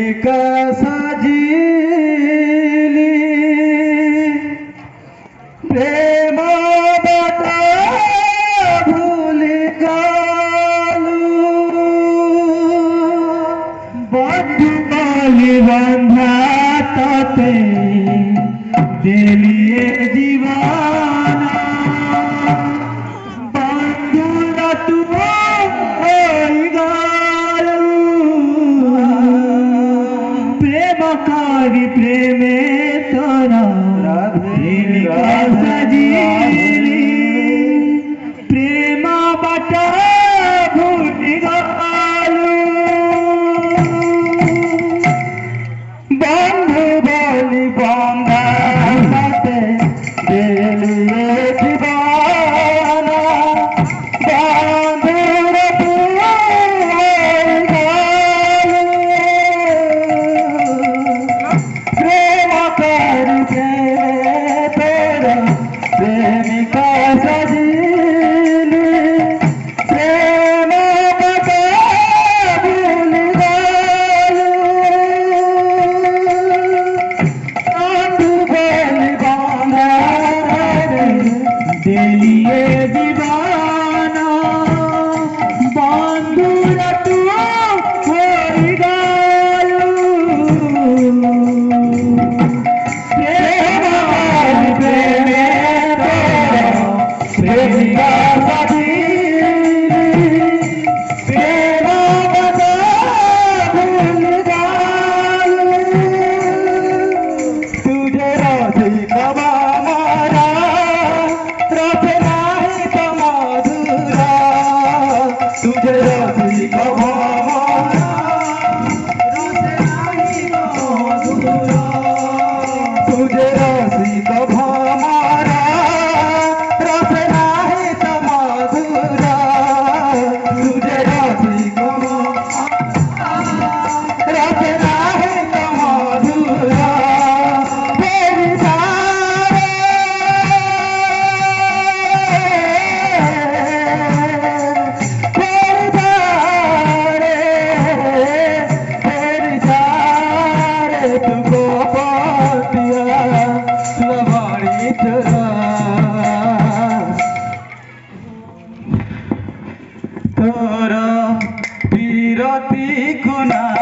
प्रेमिका साजिली प्रेम बटा भूली गलु बंधु बाली बंधा ताते दिलिए जीवाना बंधु तू प्रेमकारी प्रेमे तोरा प्रेमिका सजीली प्रेम बटा भूली गलु बंधु बाली बंधा ताते दिलिए जीवाना प्रेमिका सजीली प्रेम बटा भूली गलु बंधु बाली बंधा दिलिए दीवाना बंधु तू होई गलु प्रेमिका सजीली प्रेम बटा भूली गलु तुझे रसिक मारा रस नाही तो मधुरा तुझे रसिक मारा रस नाही तो मधुरा तुझे रसिक मारा रस नाही तो मधुरा तुझे रसिक रस नाही तो मधुरा तेरी सारे तुमको पातिया लवाड़ी चला तोरा पीरती कुना